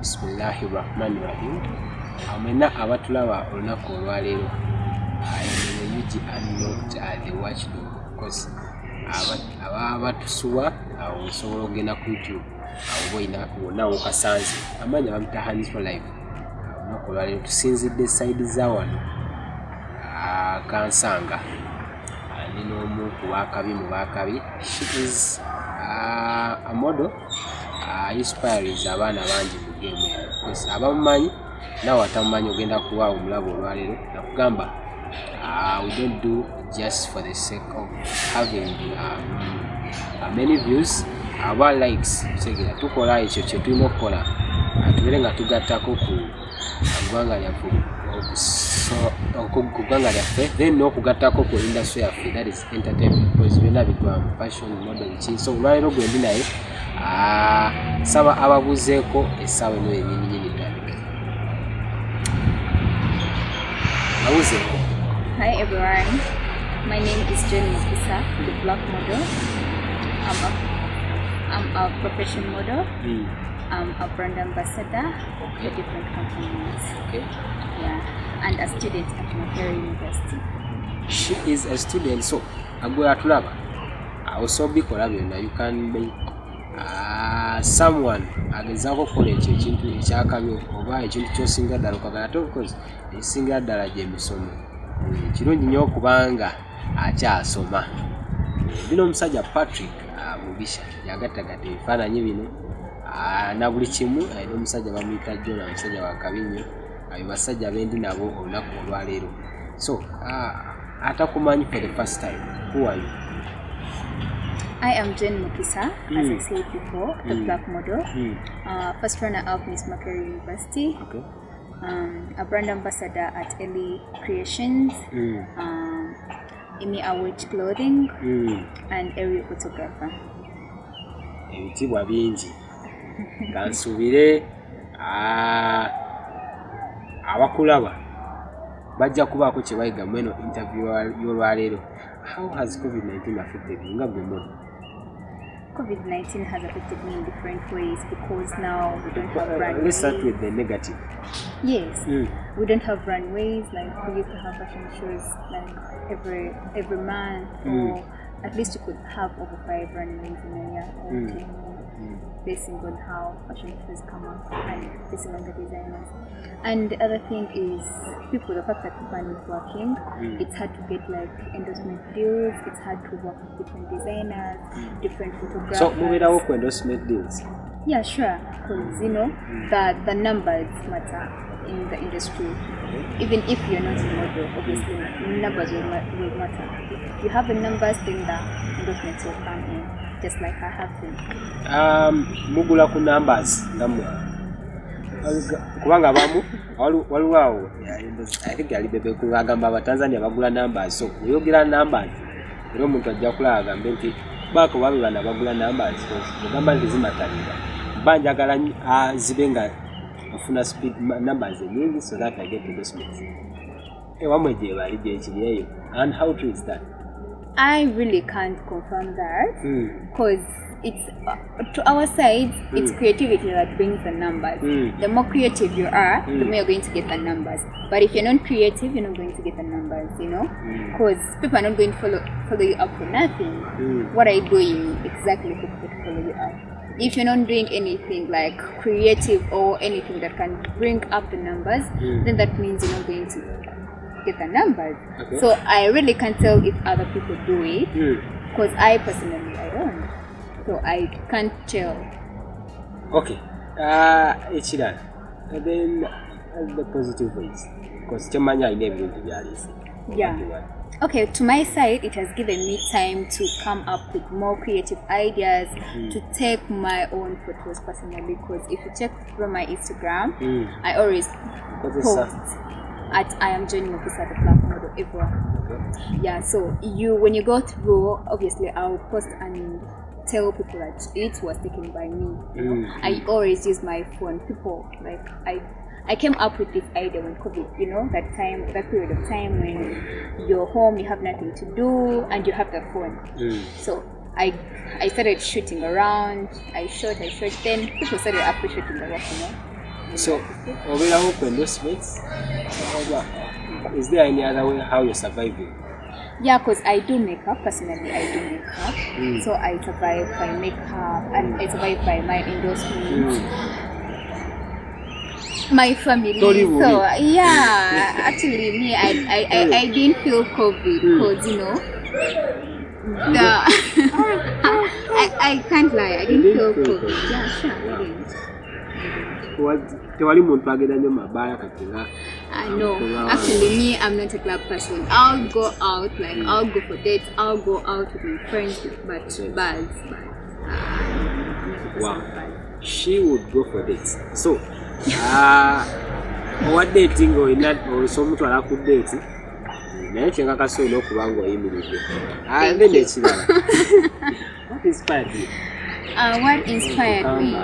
Bismillahirrahmanirrahim. Amena abatulaba olunaku olwaleero. You are not the watchdog because abatusuwa osobola okugenda ku YouTube boyina wonna wokasanze amanya bamita Hands for Life. Olunaku olwaleero tusinzidde side za wano Kansanga. Nino omu ku bakabi mu bakabi. She is a model inspires abaana bangi mu game eno. Because abamumanyi nawe atamumanyi ogenda kuwa omulabo olwaleero nakugamba we don't do just for the sake of having many views aba likes segera tukola ekyo kye tulina okukola tubere nga tugattako ku ggwanga lyaffe ku ggwanga lyaffe then n'okugattako ku industry yaffe that is entertainment because byonna bigwamu fashion model ki so olwaleero gwe ndi naye saba ababuzeeko essaawa eno yennyini ddala abuzeeko. Hi everyone, my name is JaneMukisa, the Blac model. I'm a professional model. I'm a brand ambassador for different companies. Okay. Yeah, and a student at Mukisa University. She is a student, so agwe atulaba. Also bikola byonna you can be someone agezaako okukola ekyo ekintu ekyakabi oba ekintu kyosinga ddala okagala because esinga ddala gy'emisomo. Kirungi nnyo okubanga akyasoma. Bino omusajja Patrick Mugisha yagattagatta ebifaananyi bino na buli kimu ayina omusajja bamuyita John omusajja wa kabinyo ayo basajja bendi nabo olunaku olwaleero. So atakumanyi for the first time, who are you? I am JaneMukisa, as I said before, the Blac model. First runner-up Miss Mukisa University. Okay. A brand ambassador at Ellie Creations, Emi Award Clothing, and area photographer. Ebitibwa bingi. Kansubire abakulaba bajja kubaako kye bayiga mu eno interview y'olwaleero. How has COVID-19 affected you? Nga gwe model? COVID-19 has affected me in different ways because now we don't have runways. Let's start with the negative. Yes, we don't have runways like we used to have fashion shows like every month, or at least you could have over 5 runways in a year or 10 years, based on how fashion shows come out and based on the designers. And the other thing is the fact that people is working, it's hard to get like endorsement deals, it's hard to work with different designers, different photographers. So moving on to endorsement deals. Yeah, sure, because the numbers matter in the industry. Even if you're not a model, obviously numbers will matter. If you have the numbers, then the endorsements will come in, just like I have them. Mugula ku numbers kubanga bamu waliwo awo I think yali bebe kugamba abatanzania bagula numbers, so oyogera numbers era omuntu ajja kulaba agambe nti baako babi bana bagula numbers ogamba nti zimatalira banjagala zibe nga afuna speed numbers enyingi so that I get endorsements. Wamwe gye bali gye kiriyo. And how true is that? I really can't confirm that because it's to our side, it's creativity that brings the numbers. The more creative you are, the more you're going to get the numbers. But if you're not creative, you're not going to get the numbers, because people are not going to follow you up for nothing. What are you doing exactly for people to follow you up? If you're not doing anything like creative or anything that can bring up the numbers, then that means you're not going to get the numbers. Okay. So I really can't tell if other people do it, because I personally I don't. So I can't tell. Okay. It's done. And then the positive ways, because Chamanya I never to be. Yeah. Okay, to my side, it has given me time to come up with more creative ideas, to take my own photos personally, because if you check from my Instagram, I always post at I am JaneMukisa, the Blac model everywhere. Okay. Yeah, so when you go through, obviously I'll post and tell people that it was taken by me. I always use my phone. People like I came up with this idea when COVID, that period of time when you're home, you have nothing to do, and you have the phone. So I started shooting around. I shot. Then people started appreciating the work, So, overall open those mates. Is there any other way how you're surviving? Yeah, because I do makeup. Personally, I do makeup. So I survive by makeup, and I survive by my endorsements. My family. So yeah, actually, me, I didn't feel COVID because I can't lie. I didn't feel COVID. Yeah, sure, I didn't. No, actually me, I'm not a club person. I'll go out, like I'll go for dates, I'll go out with my friends, but bars. Wow, she would go for dates. So, what dating or not, or some to allow good dating? What inspired you? What inspired me?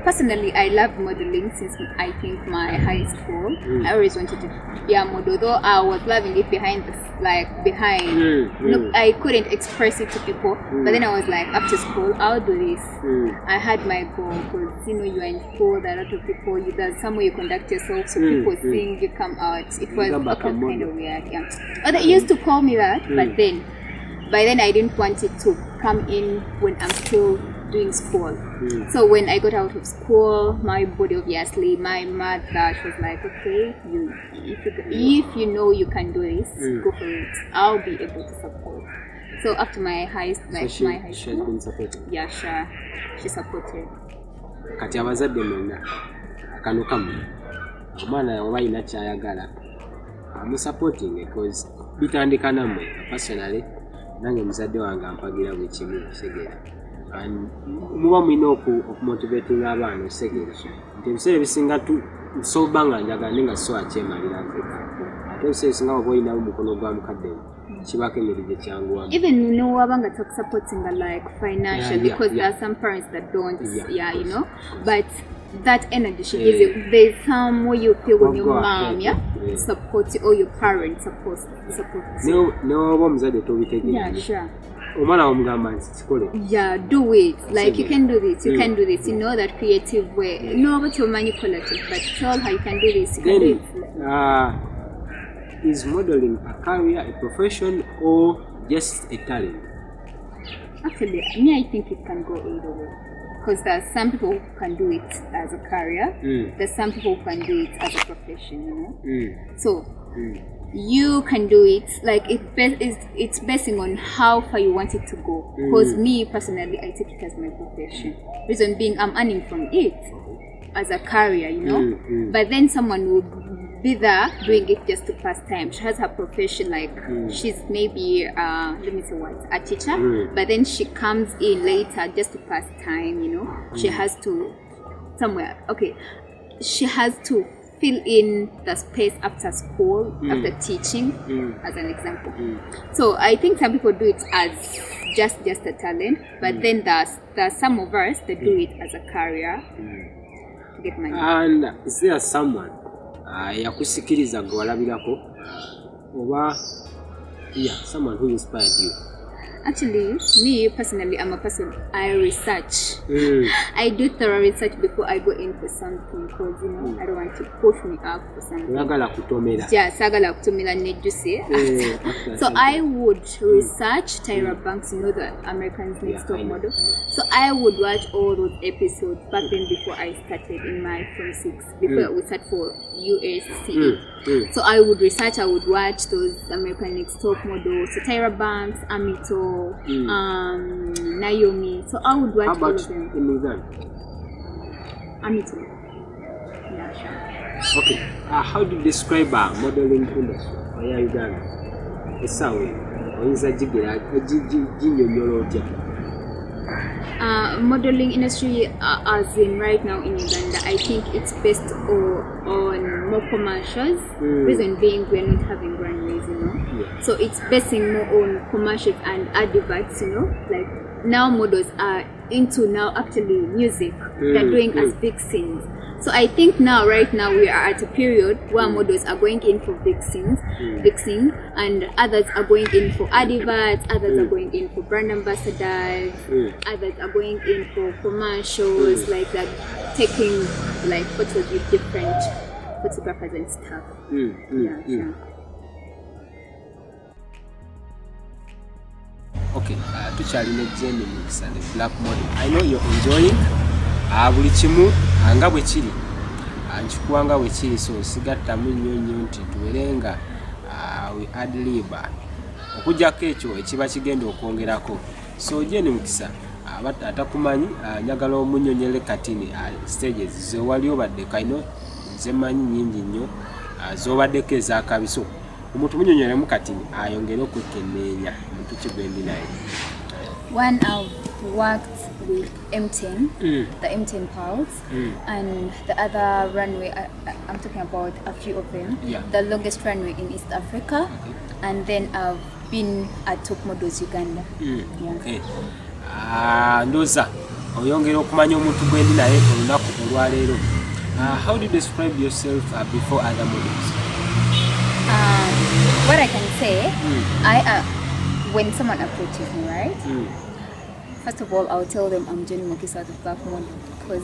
Personally, I love modeling since I think my high school. I always wanted to be a model, though I was loving it behind. Look, I couldn't express it to people, but then I was like, after school, I'll do this. I had my goal because you are in school, there are a lot of people. There's somewhere you conduct yourself, so people sing, you come out. It was kind of weird. Yeah, but they used to call me that, but then by then I didn't want it to come in when I'm still doing school. So when I got out of school, my body, obviously, my mother, she was like, okay, if you know you can do this, go for it. I'll be able to support. So after my high school, she has been supported. Yeah, sure, she supported. Kati abazadde mwenna kano kamu omwana oba alina kyayagala supporting because bitandika nammwe personally nange muzadde wange ampagira buli kimu segera and muba mulina okumotivating abaana osegera nti ebiseera ebisinga nsoba nga njagala nga so akyemalira Africa ate ebiseera ebisinga oba olinawo mukono gwa mukadde kibako emirimu gye kyanguwamu even wabanga supporting like financially because there are some parents that don't but that energy she gives you, there's some way you feel when your mom support you or your parents support you. No muzadde tobitegeera. Yeah, sure. Omwana omugamba nti kikole. Yeah, do it. Like you can do this, you can do this. You know that creative way. No, but your money collective, but tell her you can do this, you can do it. Is modeling a career, a profession, or just a talent? Actually, I think it can go either way. Because there are some people who can do it as a career, there's some people who can do it as a profession, So you can do it, like it's basing on how far you want it to go. Because me personally, I take it as my profession. Reason being, I'm earning from it as a career, But then someone will be there doing it just to pass time. She has her profession, like she's maybe let me say what, a teacher, but then she comes in later just to pass time, She has to she has to fill in the space after school, after teaching, as an example. So I think some people do it as just a talent, but then there's some of us that do it as a career to get money. And is there someone yakusikiriza gwe walabirako oba someone who inspired you? Actually, me personally, I'm a person, I research. I do thorough research before I go in for something because, I don't want to push me up for something. Yeah, sagala kutomera nejuse. So I would research Tyra Banks, the American's Next Top Model. So I would watch all those episodes back then before I started in my Form 6, before we start for USCE. So I would research, I would watch those American Next Top Models, so Tyra Banks, Amito, Naomi. So I would watch all of them. In Uganda? Amito. Yeah, sure. Okay. How do you describe modeling industry? Why Uganda? It's how modeling industry as in right now in Uganda, I think it's based on more commercials. Reason being, we're not having runways, So it's basing more on commercials and adverts, Like now models are into actually music. They're doing as big scenes. So I think right now we are at a period where models are going in for fixing, and others are going in for adverts, others are going in for brand ambassadors, others are going in for commercials, like that, taking like photos with different photographers and stuff. Sure. Okay, tukyalina JaneMukisa, the black model. I know you're enjoying buli kimu nga bwe kiri, nkikuwa nga bwe kiri, so sigattamu nnyo nti tuwerenga we add liba okujjako ekyo ekiba kigenda okwongerako. So JaneMukisa, atakumanyi njagala omunnyonnyole katini stages zewali obadde kaino nze manyi nnyingi nnyo z'obaddeko ez'akabiso. Omuntu munnyonnyolemu katini ayongere okwekenneenya omuntu kigwendi naye. One, I've worked with M10, the M10 Pulse, and the other runway, I'm talking about a few of them, the longest runway in East Africa, and then I've been at Top Models Uganda. Okay. Ndoza, oyongera okumanya omuntu gwendi naye olunaku olwaleero. How do you describe yourself before other models? What I can say, when someone approaches me, right? First of all, I'll tell them I'm JaneMukisa, the black model, because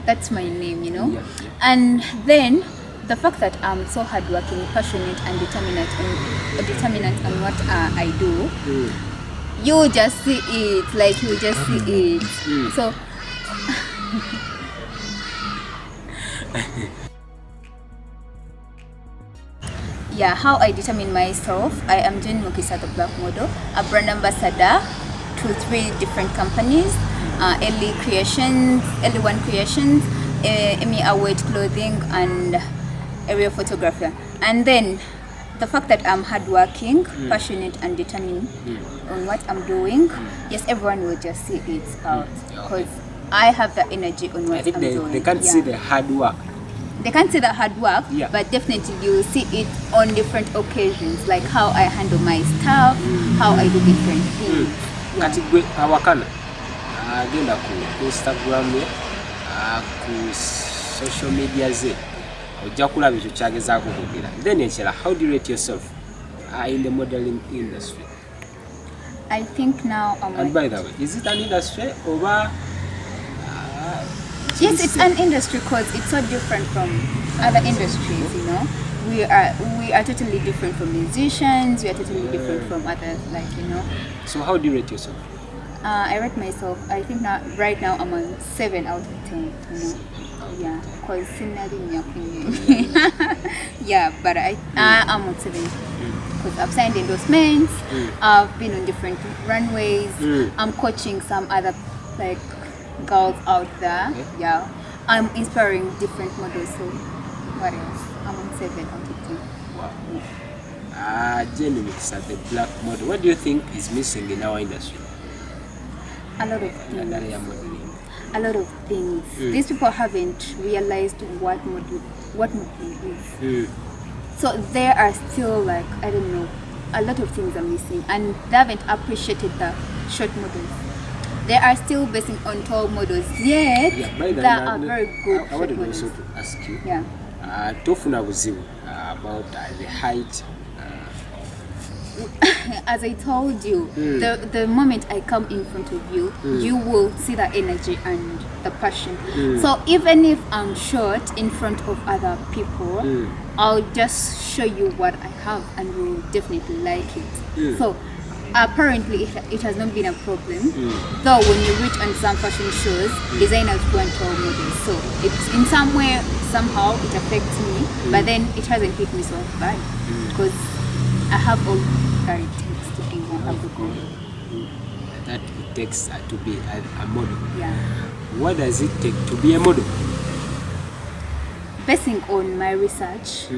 that's my name, you know. And then the fact that I'm so hardworking, passionate, and determinant on what I do, you just see it, like you just see it. So. Yeah, how I determine myself, I am JaneMukisa, the black model, a brand ambassador to 3 different companies, L1 Creations, Emmy Award Clothing, and Aerial Photographer. And then the fact that I'm hardworking, passionate, and determined on what I'm doing, yes, everyone will just see it out, because I have the energy on what I'm doing. They can't see the hard work. They can't see the hard work, but definitely you see it on different occasions, like how I handle my stuff, how I do different things. Kati gwe awakana agenda ku Instagram ye ku social media ze ojja kulaba ekyo kyagezaako okugera. Then ekira, how do you rate yourself in the modeling industry? I think now I'm And by the way, is it an industry or yes, it's an industry because it's so different from other industries, you know. We are totally different from musicians, we are totally different from others, like, you know. So how do you rate yourself? I rate myself, I think right now I'm on 7 out of 10, you know. Yeah, because yeah, but I'm on 7 because I've signed endorsements, I've been on different runways, I'm coaching some other like girls out there. Yeah, I'm inspiring different models. So what else? I'm on 7 out of 10. Wow. JaneMukisa, the black model. What do you think is missing in our industry? A lot of things. A lot of things. These people haven't realized what modeling is. So there are still, like, I don't know, a lot of things are missing, and they haven't appreciated the short models. They are still basing on tall models, yet they are very good. I wanted also to ask you. Tofuna buzibu about the height. As I told you, the moment I come in front of you, you will see the energy and the passion. So even if I'm short in front of other people, I'll just show you what I have and you'll definitely like it. So apparently it has not been a problem, though when you reach on some fashion shows, designers go and tell models, so it's in some way, somehow it affects me, but then it hasn't hit me so bad because I have all that it takes to be that it takes to be a model. Yeah. What does it take to be a model? Basing on my research.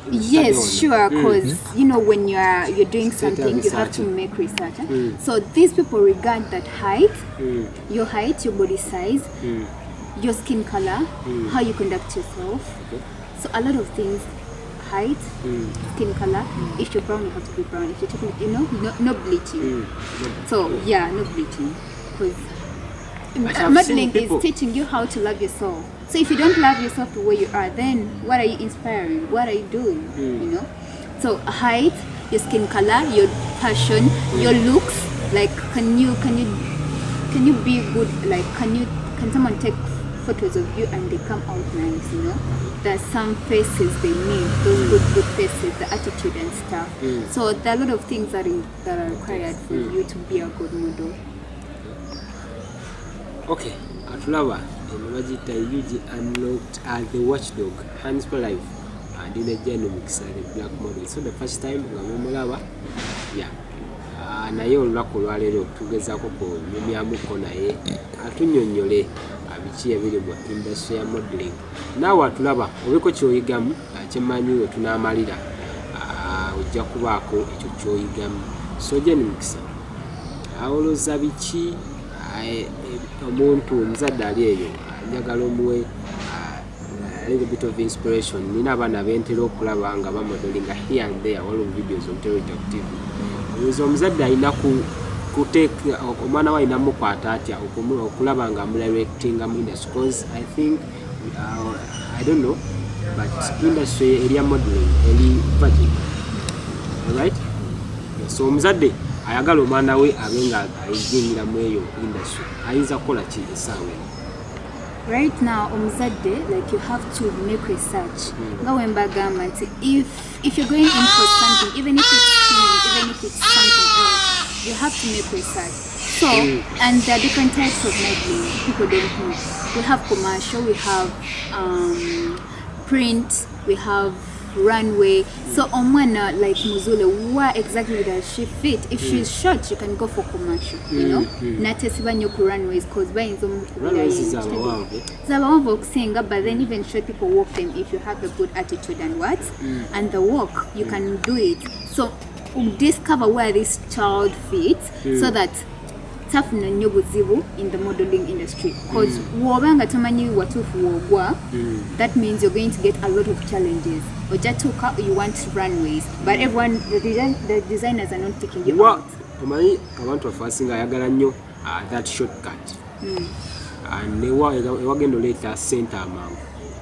Yes, sure, because you know when you're doing something, you have to make research. So these people regard that height, your body size, your skin color, how you conduct yourself. So a lot of things, height, skin color. If you're brown, you have to be brown. If you're chocolate, you know, no bleaching. So yeah, no bleaching, because modeling is teaching you how to love yourself. So if you don't love yourself the way you are, then what are you inspiring? What are you doing? You know. So height, your skin color, your passion, your looks. Like, can you be good? Like, can someone take photos of you and they come out nice? You know, there's some faces they need, those good faces, the attitude and stuff. So there are a lot of things that are required for you to be a good model. Okay, atulaba enobagita UG unlocked as the watchdog hands for life and in the JaneMukisa the black model. So the first time nga mumulaba naye olunaku olwaleero tugezaako kunyumyamuko naye atunyonyole biki ebiri mu industry ya modeling. Naawe atulaba obeko kyoyigamu kyemmanyi we tunaamalira ojja kubaako ekyo kyoyigamu. So JaneMukisa awoloza biki omuntu omuzadde ali eyo njagala omuwe a little bit of inspiration. Nina abaana bentera okulaba nga bamodelinga here and there all of videos on TV. Ozo omuzadde alina kuteeka omwana we alina mukwata atya okulaba nga amudirectinga mu industry, because I think I don't know, but industry area modeling eri budget, right? So omuzadde ayagala omwana we abenga ayingira mu eyo industry ayinza kukola ki esaawa? Right now, omuzadde, like, you have to make research. Nga wembagamba nti if you're going in for something, even if it's swimming, even if it's something else, you have to make research. So, and there are different types of modeling people don't know. We have commercial, we have print, we have runway. So omwana like Muzule, where exactly does she fit? If she's short, she can go for commercial, you know. Natesiba nyo ku runways cause by inzo okusinga, but then even short people walk them if you have a good attitude and what and the walk you can do it. So discover where this child fits so that tafuna nnyo buzibu in the modeling industry, because wobanga tamanyi watufu wogwa, that means you're going to get a lot of challenges. Ojatuka, you want runways, but everyone, the designers are not taking you out. Tamanyi abantu afasinga ayagala nnyo that shortcut and ewagenda oleeta center amount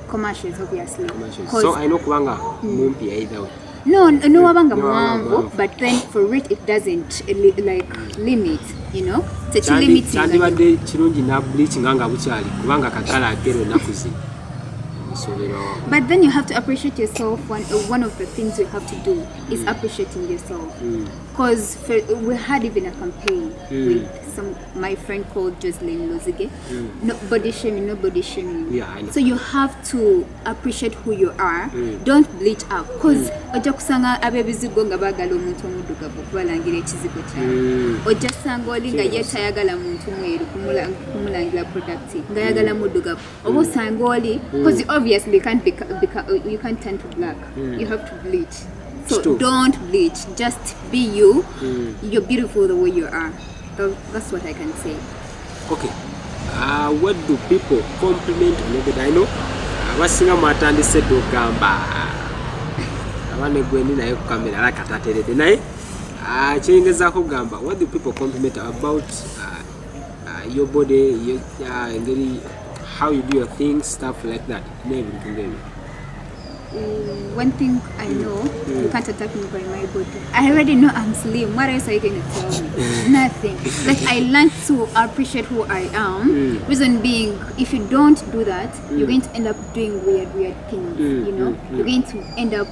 commercials, obviously. So I know kubanga mumpi either way. No, wabanga muwanvu, but then for it doesn't like limit, you know. Kyandibadde kirungi na bleaching nga bukyali kubanga kakala akero nakuzi. But then you have to appreciate yourself. One of the things you have to do is appreciating yourself. Because we had even a campaign with my friend called Jocelyn Lozige. No body shaming. Yeah, I know. So you have to appreciate who you are. Don't bleach up. Because oja kusanga abebizigo nga bagala omuntu omudugavu kubalangira ekizigo kyawe. Oja sanga oli nga yetayagala muntu mweru kumulangira product nga yagala mudugavu. Oba osanga oli because obviously you can't turn to black. You have to bleach. So don't bleach. Just be you. You're beautiful the way you are. That's what I can say. Okay. What do people compliment on? I know. Abasinga mwatandise dogamba. Abane gwendi naye ku kamera alakataterede naye. Kyengezako gamba. What do people compliment about your body, how you do your things, stuff like that? One thing I know, you can't attack me by my body. I already know I'm slim. What else are you going to tell me? Nothing. Like, I learned to appreciate who I am. Reason being, if you don't do that, you're going to end up doing weird things, you know? You're going to end up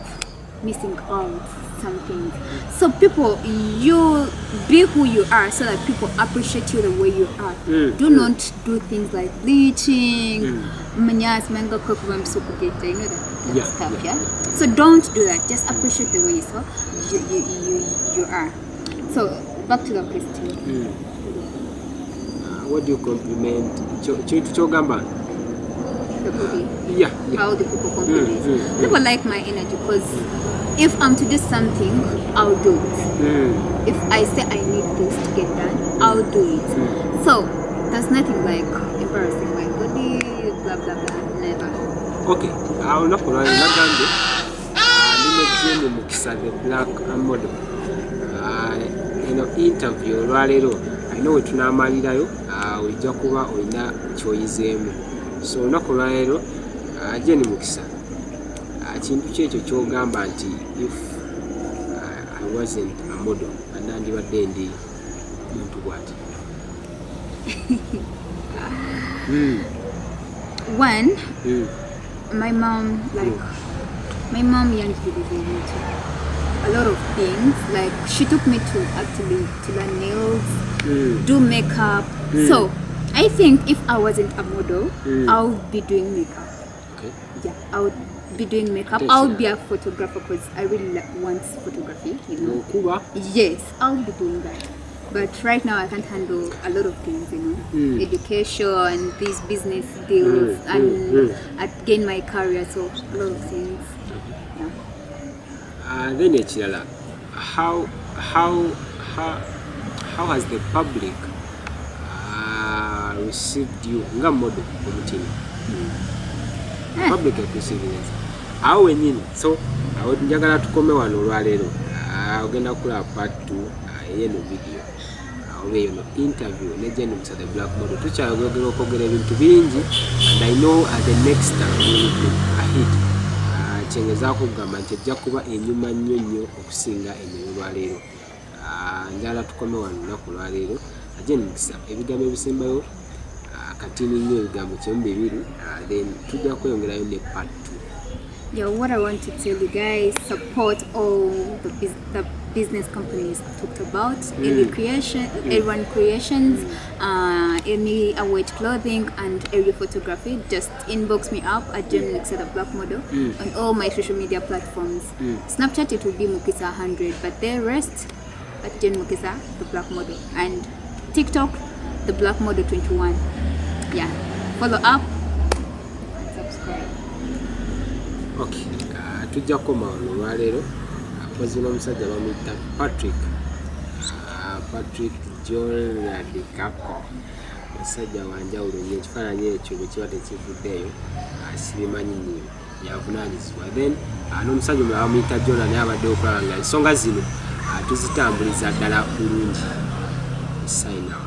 missing out something. So people, you be who you are so that people appreciate you the way you are. Do not do things like bleaching, manyas, mango, cocoa, supugate, you know that stuff, yeah? So don't do that. Just appreciate the way you are. So back to the question. What do you compliment? Chogamba? The body. Yeah. How do people compliment? People like my energy because if I'm to do something, I'll do it. If I say I need this to get done, I'll do it. So there's nothing like embarrassing my body, blah blah blah. Never. Okay, I'll not run JaneMukisa the black model. Interview Ralero. I ayina we tunaamalirayo ojja kuba olina kyoyizeemu. So olunaku olwaleero JaneMukisa, kintu kyekyo kyogamba nti if I wasn't a model nandibadde ndi muntu bwati. One, my mom youngly did a lot of things. Like she took me to actually to learn nails, do makeup. So I think if I wasn't a model, I would be doing makeup. Okay. Yeah, I would be doing makeup. I would be a photographer because I really want photography. You know. Kuba? Yes, I would be doing that. But right now I can't handle a lot of things, you know, education, these business deals, and again my career, so a lot of things. Yeah. Then ekirala, how has the public received you nga model omutini? Public received awo wenyini. So awo njagala tukome wano olwaleero, ogenda kulaba part 2 ey'eno video. Obeyo no interview ne JaneMukisa the Black model. Tukyayogera okwogera ebintu bingi, and I know at the next time we will be ahead. Kyengezaako kugamba nti ejja kuba enyuma nnyo okusinga enyo olwaleero. Njala tukome wano olunaku olwaleero. JaneMukisa ebigambo ebisembayo katini nnyo ebigambo kyemu bibiri, then tujja kweyongerayo ne part 2. Yeah, what I want to tell you guys, support all the business companies talked about, Ellie Creation, Everyone Creations, Amy Await Clothing, and Area Photography. Just inbox me up at JaneMukisa the Black Model on all my social media platforms. Snapchat it will be Mukisa 100, but the rest at JaneMukisa the Black Model, and TikTok the Black Model 21. Yeah, follow up and subscribe. Okay, tujja kukoma wano olwaleero. Akozi n'omusajja bamuyita Patrick Joradikapo, musajja wanjawulo nnyo. Ekifaananyi ekyo bwe kiba tekivuddeeyo sibimanyi nnyo yavunaanyizibwa. Then n'omusajja omulala bamuyita Jona, naye abadde okulaba nga ensonga zino tuzitambuliza ddala bulungi. Sign out.